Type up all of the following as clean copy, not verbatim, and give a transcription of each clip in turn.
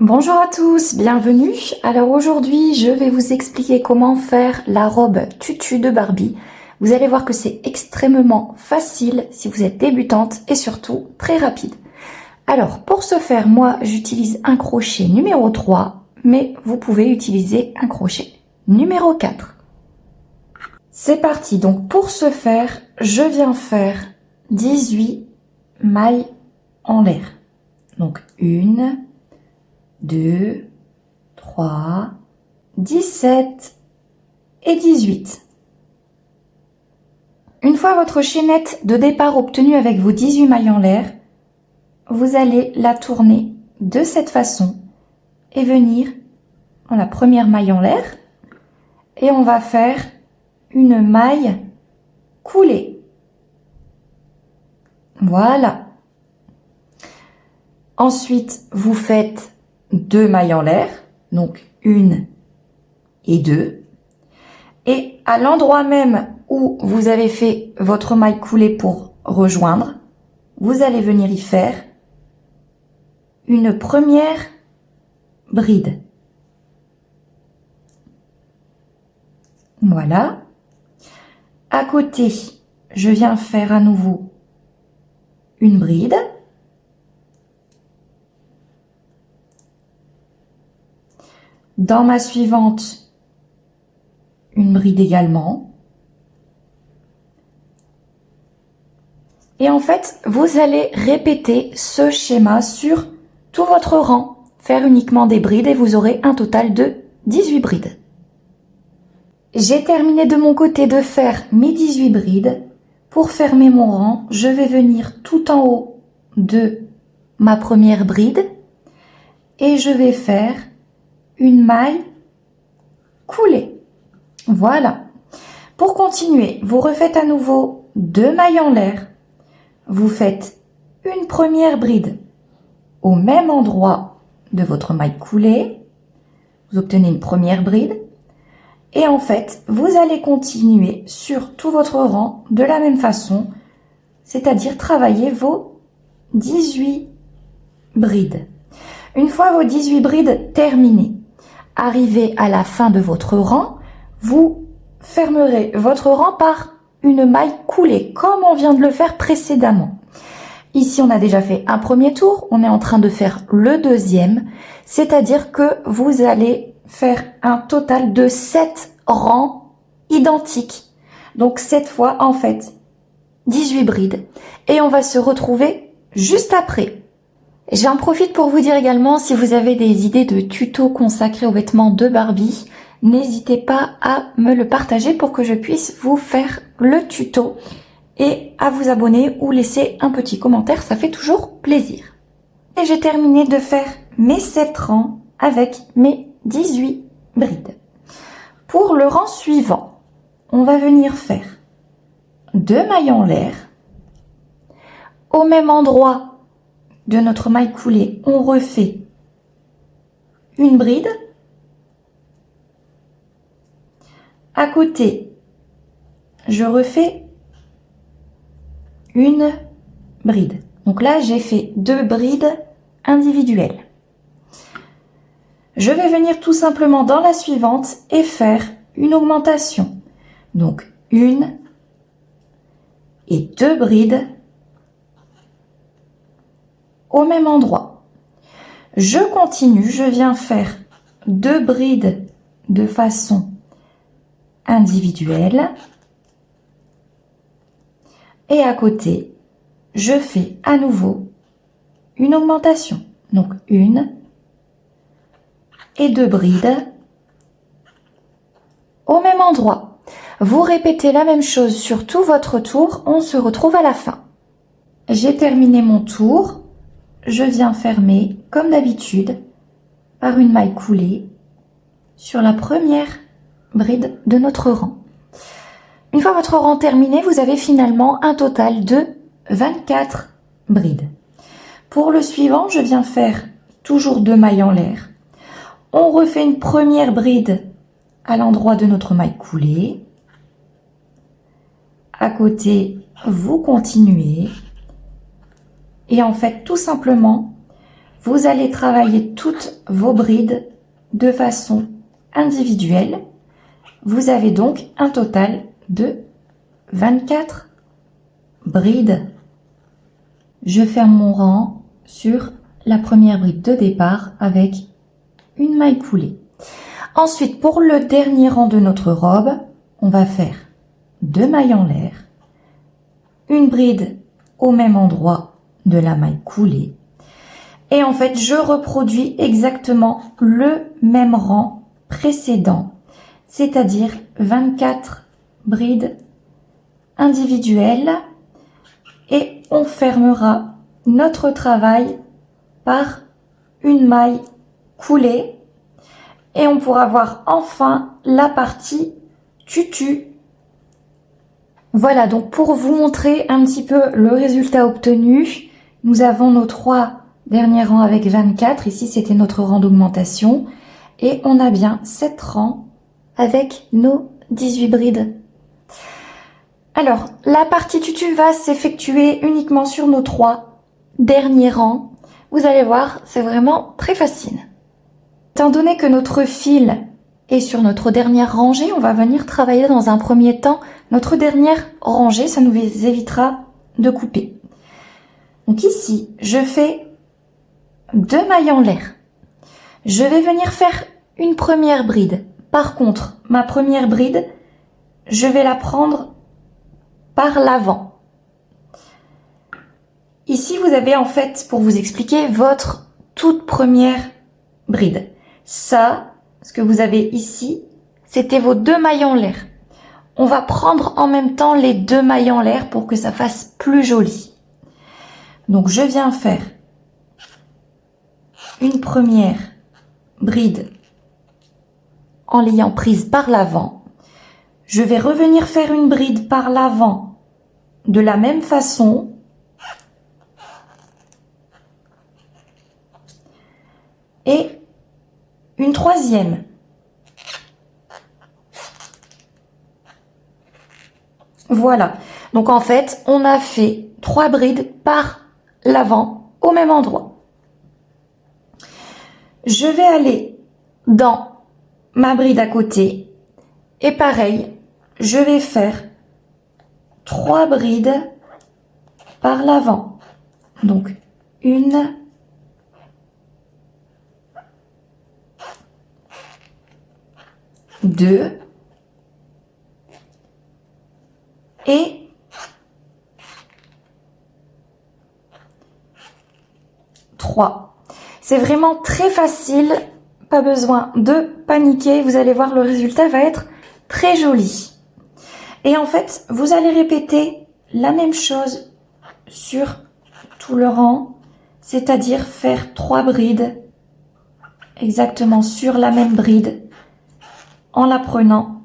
Bonjour à tous, bienvenue. Alors aujourd'hui, je vais vous expliquer comment faire la robe tutu de Barbie. Vous allez voir que c'est extrêmement facile si vous êtes débutante et surtout très rapide. Alors pour ce faire, moi j'utilise un crochet numéro 3, mais vous pouvez utiliser un crochet numéro 4. C'est parti, donc pour ce faire, je viens faire 18 mailles en l'air. Donc 1, 2, 3, 17 et 18. Une fois votre chaînette de départ obtenue avec vos 18 mailles en l'air, vous allez la tourner de cette façon et venir dans la première maille en l'air et on va faire une maille coulée. Voilà. Ensuite, vous faites 2 mailles en l'air, donc 1 et 2. Et à l'endroit même où vous avez fait votre maille coulée pour rejoindre, vous allez venir y faire une première bride. Voilà. À côté, je viens faire à nouveau une bride. Dans ma suivante, une bride également. Et en fait, vous allez répéter ce schéma sur tout votre rang. Faire uniquement des brides et vous aurez un total de 18 brides. J'ai terminé de mon côté de faire mes 18 brides. Pour fermer mon rang, je vais venir tout en haut de ma première bride et je vais faire une maille coulée. Voilà. Pour continuer, vous refaites à nouveau 2 mailles en l'air. Vous faites une première bride au même endroit de votre maille coulée. Vous obtenez une première bride. Et en fait, vous allez continuer sur tout votre rang de la même façon, c'est-à-dire travailler vos 18 brides. Une fois vos 18 brides terminées, arrivé à la fin de votre rang, vous fermerez votre rang par une maille coulée, comme on vient de le faire précédemment. Ici, on a déjà fait un premier tour, on est en train de faire le deuxième, c'est-à-dire que vous allez faire un total de 7 rangs identiques. Donc cette fois, en fait, 18 brides. Et on va se retrouver juste après. J'en profite pour vous dire également, si vous avez des idées de tutos consacrés aux vêtements de Barbie, n'hésitez pas à me le partager pour que je puisse vous faire le tuto et à vous abonner ou laisser un petit commentaire, ça fait toujours plaisir. Et j'ai terminé de faire mes 7 rangs avec mes 18 brides. Pour le rang suivant, on va venir faire 2 mailles en l'air. Au même endroit de notre maille coulée, on refait une bride. À côté, je refais une bride. Donc là, j'ai fait 2 brides individuelles. Je vais venir tout simplement dans la suivante et faire une augmentation. Donc 1 et 2 brides au même endroit. Je continue, je viens faire 2 brides de façon individuelle. Et à côté, je fais à nouveau une augmentation. Donc 1 et 2 brides au même endroit. Vous répétez la même chose sur tout votre tour, on se retrouve à la fin. J'ai terminé mon tour, je viens fermer comme d'habitude par une maille coulée sur la première bride de notre rang. Une fois votre rang terminé, vous avez finalement un total de 24 brides. Pour le suivant, je viens faire toujours 2 mailles en l'air. On refait une première bride à l'endroit de notre maille coulée. À côté, vous continuez. Et en fait, tout simplement, vous allez travailler toutes vos brides de façon individuelle. Vous avez donc un total de 24 brides. Je ferme mon rang sur la première bride de départ avec une maille coulée. Ensuite, pour le dernier rang de notre robe, on va faire 2 mailles en l'air, une bride au même endroit de la maille coulée. Et en fait, je reproduis exactement le même rang précédent, c'est-à-dire 24 brides individuelles, et on fermera notre travail par une maille coulée et on pourra voir enfin la partie tutu. Voilà, donc pour vous montrer un petit peu le résultat obtenu, nous avons nos 3 derniers rangs avec 24. Ici, c'était notre rang d'augmentation. Et on a bien 7 rangs avec nos 18 brides. Alors, la partie tutu va s'effectuer uniquement sur nos 3 derniers rangs. Vous allez voir, c'est vraiment très facile. Étant donné que notre fil est sur notre dernière rangée, on va venir travailler dans un premier temps notre dernière rangée. Ça nous évitera de couper. Donc ici, je fais 2 mailles en l'air. Je vais venir faire une première bride. Par contre, ma première bride, je vais la prendre par l'avant. Ici, vous avez en fait, pour vous expliquer, votre toute première bride. Ça, ce que vous avez ici, c'était vos 2 mailles en l'air. On va prendre en même temps les 2 mailles en l'air pour que ça fasse plus joli. Donc, je viens faire une première bride en l'ayant prise par l'avant. Je vais revenir faire une bride par l'avant de la même façon. Et une troisième. Voilà. Donc en fait, on a fait 3 brides par l'avant au même endroit. Je vais aller dans ma bride à côté et pareil, je vais faire 3 brides par l'avant. Donc une, 2 et 3. C'est vraiment très facile, pas besoin de paniquer, vous allez voir le résultat va être très joli. Et en fait, vous allez répéter la même chose sur tout le rang, c'est-à-dire faire 3 brides exactement sur la même bride en la prenant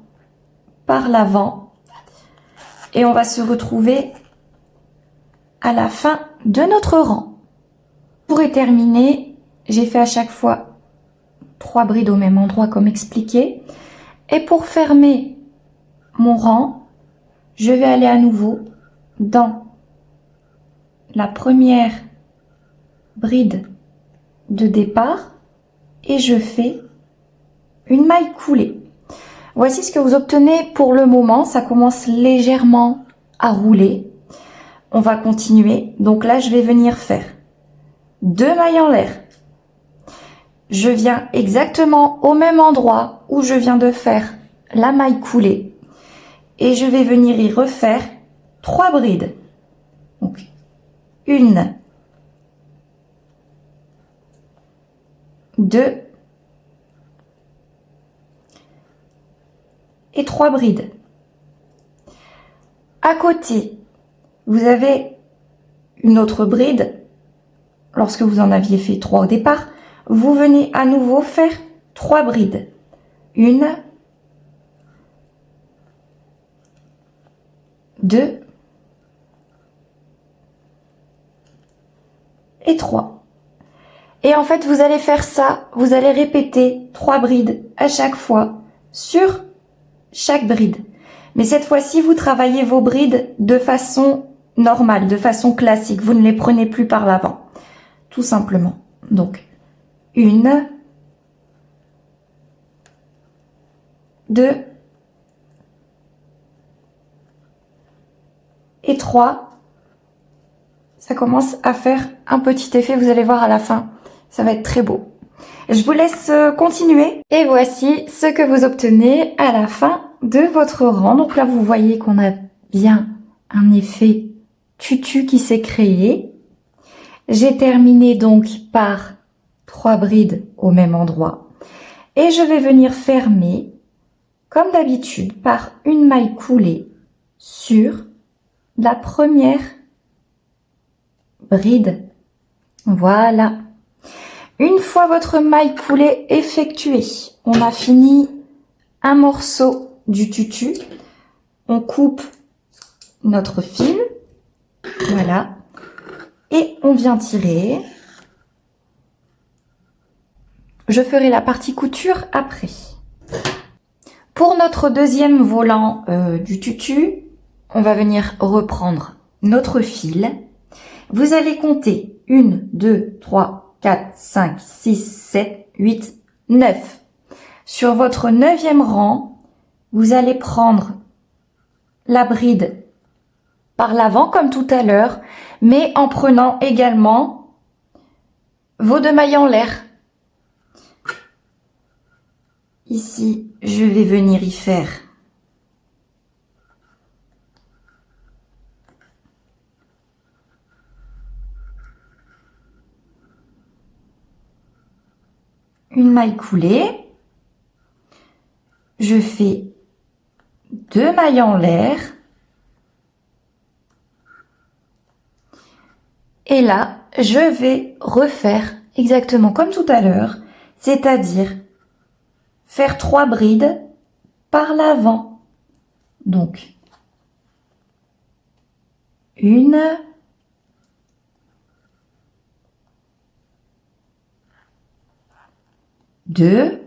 par l'avant. Et on va se retrouver à la fin de notre rang. Pour terminer, j'ai fait à chaque fois 3 brides au même endroit comme expliqué. Et pour fermer mon rang, je vais aller à nouveau dans la première bride de départ et je fais une maille coulée. Voici ce que vous obtenez pour le moment. Ça commence légèrement à rouler. On va continuer. Donc là, je vais venir faire 2 mailles en l'air. Je viens exactement au même endroit où je viens de faire la maille coulée. Et je vais venir y refaire 3 brides. Donc, 1, 2 et 3 brides. À côté, vous avez une autre bride. Lorsque vous en aviez fait 3 au départ, vous venez à nouveau faire 3 brides. 1, 2 et 3. Et en fait, vous allez faire ça, vous allez répéter 3 brides à chaque fois sur chaque bride. Mais cette fois-ci, vous travaillez vos brides de façon normale, de façon classique. Vous ne les prenez plus par l'avant, tout simplement. Donc, 1, 2 et 3. Ça commence à faire un petit effet, vous allez voir à la fin, ça va être très beau. Je vous laisse continuer. Et voici ce que vous obtenez à la fin de votre rang. Donc là, vous voyez qu'on a bien un effet tutu qui s'est créé. J'ai terminé donc par 3 brides au même endroit. Et je vais venir fermer, comme d'habitude, par une maille coulée sur la première bride. Voilà. Une fois votre maille coulée effectuée, on a fini un morceau du tutu. On coupe notre fil. Voilà. Et on vient tirer. Je ferai la partie couture après. Pour notre deuxième volant du tutu, on va venir reprendre notre fil. Vous allez compter 1, 2, 3, 4, 5, 6, 7, 8, 9. Sur votre 9e rang, vous allez prendre la bride par l'avant comme tout à l'heure, mais en prenant également vos 2 mailles en l'air. Ici, je vais venir y faire une maille coulée. Je fais 2 mailles en l'air. Et là, je vais refaire exactement comme tout à l'heure, c'est-à-dire faire 3 brides par l'avant. Donc, 1, 2,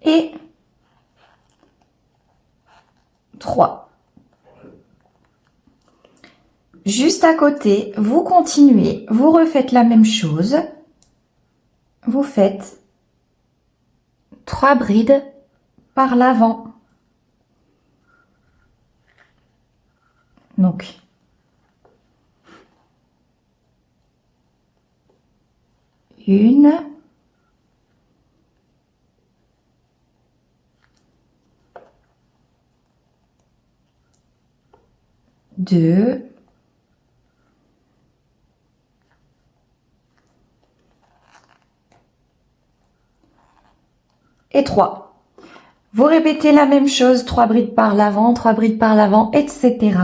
et 3. Juste à côté, vous continuez, vous refaites la même chose. Vous faites 3 brides par l'avant. Donc, 1, 2, et 3. Vous répétez la même chose, 3 brides par l'avant, 3 brides par l'avant, etc.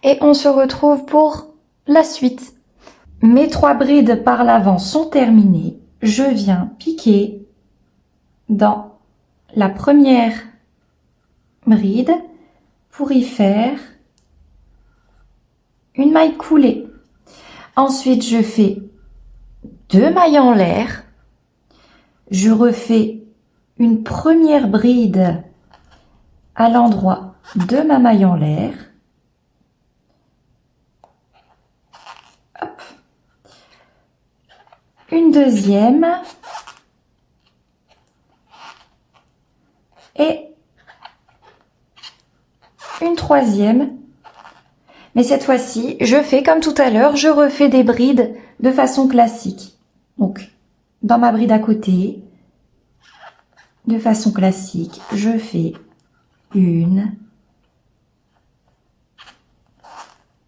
Et on se retrouve pour la suite. Mes 3 brides par l'avant sont terminées. Je viens piquer dans la première bride pour y faire une maille coulée. Ensuite, je fais 2 mailles en l'air. Je refais une première bride à l'endroit de ma maille en l'air. Hop. Une deuxième et une troisième. Mais cette fois-ci, je fais comme tout à l'heure, je refais des brides de façon classique. Donc, dans ma bride à côté, de façon classique, je fais 1,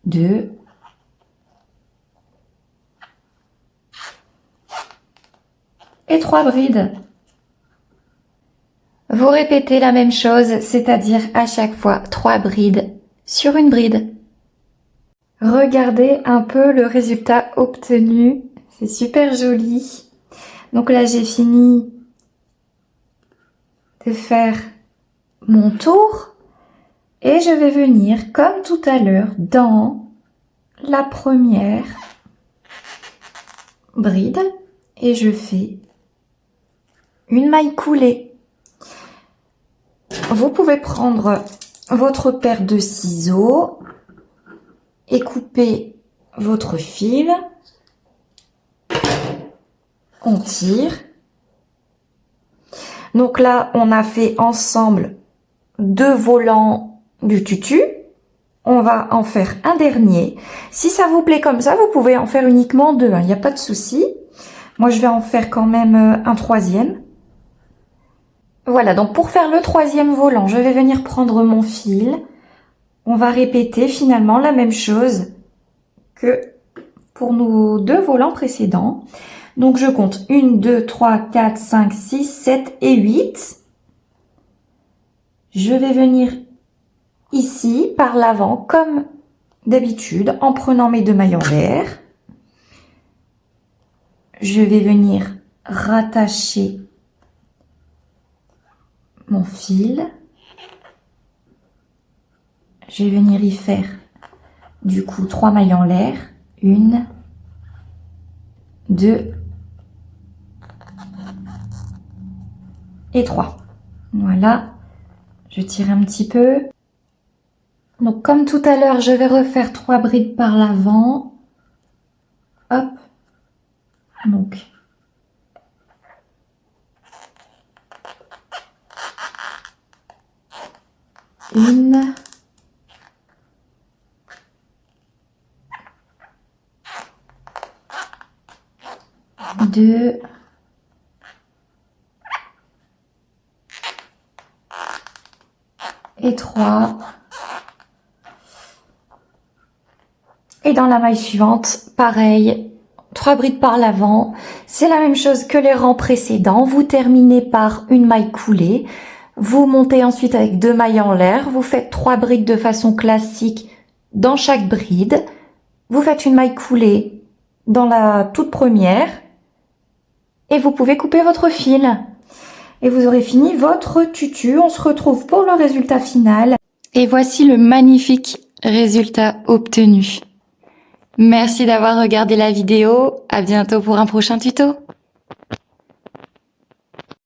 2, et 3 brides. Vous répétez la même chose, c'est-à-dire à chaque fois 3 brides sur une bride. Regardez un peu le résultat obtenu, c'est super joli. Donc là, j'ai fini de faire mon tour et je vais venir, comme tout à l'heure, dans la première bride et je fais une maille coulée. Vous pouvez prendre votre paire de ciseaux et couper votre fil, on tire. Donc là, on a fait ensemble 2 volants du tutu. On va en faire un dernier. Si ça vous plaît comme ça, vous pouvez en faire uniquement 2, hein, il n'y a pas de souci. Moi, je vais en faire quand même un 3e. Voilà, donc pour faire le 3e volant, je vais venir prendre mon fil. On va répéter finalement la même chose que pour nos 2 volants précédents. Donc je compte 1, 2, 3, 4, 5, 6, 7 et 8. Je vais venir ici par l'avant comme d'habitude en prenant mes 2 mailles en l'air. Je vais venir rattacher mon fil. Je vais venir y faire du coup 3 mailles en l'air. 1, 2 et 3. Voilà. Je tire un petit peu. Donc comme tout à l'heure, je vais refaire 3 brides par l'avant. Hop. Donc. Une. Deux. Et 3. Et dans la maille suivante, pareil, 3 brides par l'avant. C'est la même chose que les rangs précédents. Vous terminez par une maille coulée. Vous montez ensuite avec 2 mailles en l'air. Vous faites 3 brides de façon classique dans chaque bride. Vous faites une maille coulée dans la toute première. Et vous pouvez couper votre fil. Et vous aurez fini votre tutu. On se retrouve pour le résultat final. Et voici le magnifique résultat obtenu. Merci d'avoir regardé la vidéo. À bientôt pour un prochain tuto.